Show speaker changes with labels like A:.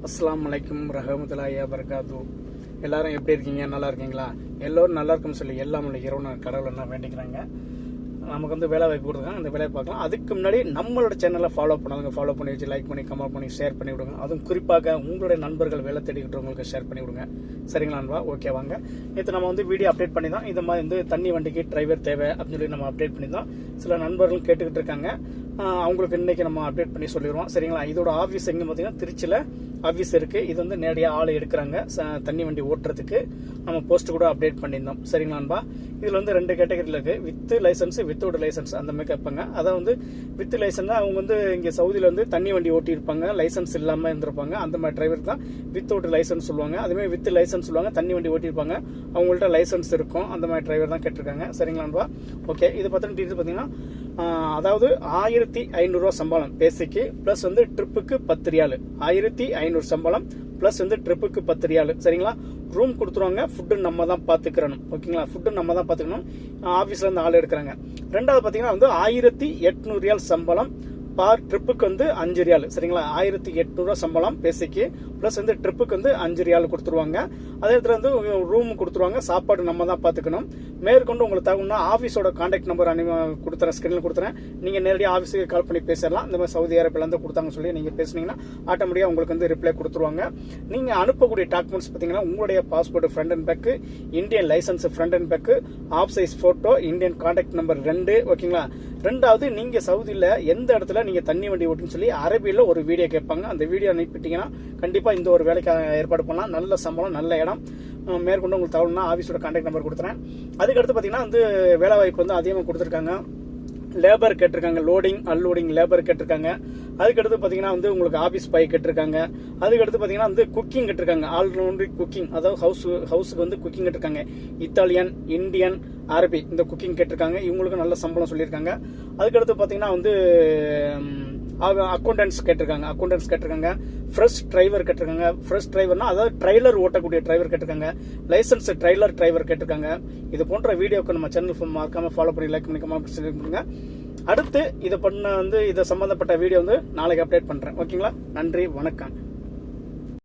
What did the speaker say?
A: அஸ்ஸலாமு அலைக்கும் ரஹமத்துல்லாஹி வபரகாத்து. எல்லாரும் எப்படி இருக்கீங்க? நல்லா இருக்கீங்களா? எல்லோரும் நல்லா இருக்குன்னு சொல்லி எல்லாம் உள்ள இறைவன் கடவுளை நான் வேண்டிக்கிறாங்க. நமக்கு வந்து வேலை வாய்ப்பு கொடுத்துருக்காங்க, அந்த வேலையை பார்க்கலாம். அதுக்கு முன்னாடி நம்மளோட சேனலை ஃபாலோ பண்ணாதுங்க, ஃபாலோ பண்ணி வச்சு லைக் பண்ணி கமெண்ட் பண்ணி ஷேர் பண்ணி விடுங்க. அதுவும் குறிப்பாக உங்களுடைய நண்பர்கள் வேலை தேடிக்கிட்டவங்களுக்கு ஷேர் பண்ணி விடுங்க. சரிங்களான்பா? ஓகே வாங்க. நேற்று நம்ம வந்து வீடியோ அப்டேட் பண்ணி தான் இந்த மாதிரி வந்து தண்ணி வண்டிக்கு டிரைவர் தேவை அப்படின்னு சொல்லி நம்ம அப்டேட் பண்ணி தான் சில நண்பர்கள் கேட்டுக்கிட்டு இருக்காங்க. அவங்களுக்கு இன்னைக்கு நம்ம அப்டேட் பண்ணி சொல்லிடுவோம். சரிங்களா? இதோட ஆஃபீஸ் எங்கே பார்த்தீங்கன்னா திருச்சியில் ஆஃபீஸ் இருக்குது. இது வந்து நேரடியாக ஆள் எடுக்கிறாங்க தண்ணி வண்டி ஓட்டுறதுக்கு. நம்ம போஸ்ட் கூட அப்டேட் பண்ணியிருந்தோம். சரிங்களான்பா? இதில் வந்து 2 கேட்டகரியில் இருக்குது. வித் லைசன்ஸ், வித்தவுட் லைசன்ஸ் அந்த மாதிரி கேட்பாங்க. அதை வந்து வித் லைசன்ஸ் அவங்க வந்து இங்கே சவுதியில் வந்து தண்ணி வண்டி ஓட்டியிருப்பாங்க, லைசன்ஸ் இல்லாமல் இருந்திருப்பாங்க. அந்த மாதிரி டிரைவர் தான் வித்தவுட் லைசன்ஸ் சொல்லுவாங்க. அதுமாதிரி வித் லைசன்ஸ் சொல்லுவாங்க, தண்ணி வண்டி ஓட்டியிருப்பாங்க, அவங்கள்ட்ட லைசன்ஸ் இருக்கும். அந்த மாதிரி டிரைவர் தான் கேட்டிருக்காங்க. சரிங்களான்பா? ஓகே. இது பற்றின டீட்டெயில் பார்த்தீங்கன்னா அதாவது 1500 ரூபா சம்பளம் பேசிக்கு, பிளஸ் வந்து ட்ரிப்புக்கு 10 ரியால். 1500 சம்பளம் பிளஸ் வந்து ட்ரிப்புக்கு 10 ரியால். சரிங்களா? ரூம் கொடுத்துருவாங்க, ஃபுட்டு நம்ம தான் பார்த்துக்கிறணும். ஓகேங்களா? ஃபுட்டு நம்ம தான் பார்த்துக்கணும். ஆஃபீஸில் இருந்து ஆள் எடுக்கிறாங்க. ரெண்டாவது பார்த்தீங்கன்னா வந்து 1800 ரியால் சம்பளம், பார் ட்ரிப்புக்கு வந்து 5 ரியால். சரிங்களா? 1800 ரூபா சம்பளம் பேசிக்கு, பிளஸ் வந்து ட்ரிப்புக்கு வந்து 5 ரியால் கொடுத்துருவாங்க. அதே இடத்துல வந்து ரூம் கொடுத்துருவாங்க, சாப்பாடு நம்ம தான் பார்த்துக்கணும். மேற்கொண்டு உங்களுக்கு தகவல்னா ஆஃபீஸோட கான்டாக்ட் நம்பர் கொடுத்துறேன், ஸ்கிரீனில் கொடுத்துறேன். நீங்கள் நேரடியாக ஆஃபீஸுக்கு கால் பண்ணி பேசிடலாம். இந்த மாதிரி சவுதி அரேபியாலேருந்து கொடுத்தாங்கன்னு சொல்லி நீங்கள் பேசுனீங்கன்னா ஆட்டோமேட்டிக்காக உங்களுக்கு வந்து ரிப்ளை கொடுத்துருவாங்க. நீங்கள் அனுப்பக்கூடிய டாக்குமெண்ட்ஸ் பார்த்தீங்கன்னா உங்களுடைய passport front and back, Indian license front and back, half size photo, Indian contact number 2. ஓகேங்களா? ரெண்டாவது, நீங்கள் சவுதியில் எந்த இடத்துல நீங்கள் தண்ணி வண்டி ஓட்டுன்னு சொல்லி அரபியில் ஒரு வீடியோ கேட்பாங்க. அந்த வீடியோ அனுப்பிட்டீங்கன்னா கண்டிப்பாக இந்த ஒரு வேலைக்கு ஏற்பாடு பண்ணலாம். நல்ல சம்பளம், நல்ல இடம். மேற்கொண்டு உங்களுக்கு தகவல்னா ஆஃபீஸோட கான்டாக்ட் நம்பர் கொடுத்துறேன். அதுக்கடுத்து பார்த்தீங்கன்னா வந்து வேலை வாய்ப்பு வந்து அதிகமாக கொடுத்துருக்காங்க. லேபர் கேட்டிருக்காங்க, லோடிங் அன்லோடிங் லேபர் கேட்டிருக்காங்க. அதுக்கடுத்து பார்த்தீங்கன்னா வந்து உங்களுக்கு ஆஃபீஸ் பாய் கேட்டிருக்காங்க. அதுக்கடுத்து பார்த்தீங்கன்னா வந்து குக்கிங் கேட்டிருக்காங்க, ஆல்ரவுண்ட் குக்கிங், அதாவது ஹவுஸுக்கு வந்து குக்கிங் கேட்டிருக்காங்க. இத்தாலியன், இந்தியன், அரபி இந்த குக்கிங் கேட்டிருக்காங்க. இவங்களுக்கு நல்ல சம்பளம் சொல்லியிருக்காங்க. அதுக்கடுத்து பார்த்தீங்கன்னா வந்து அக்கௌண்டன்ஸ் கேட்டிருக்காங்க. ஃப்ரெஷ் டிரைவர் கேட்டிருக்காங்க. ஃப்ரெஷ் டிரைவர்னா அதாவது ட்ரைலர் ஓட்டக்கூடிய டிரைவர் கேட்டிருக்காங்க. லைசன்ஸ் ட்ரைலர் டிரைவர் கேட்டிருக்காங்க. இது போன்ற வீடியோக்கு நம்ம சேனல் மறக்காம ஃபாலோ பண்ணி லைக் பண்ணி கமெண்ட் பண்ணுங்க. அடுத்து இதை சம்பந்தப்பட்ட வீடியோ வந்து நாளைக்கு அப்டேட் பண்றேன். ஓகேங்களா? நன்றி, வணக்கம்.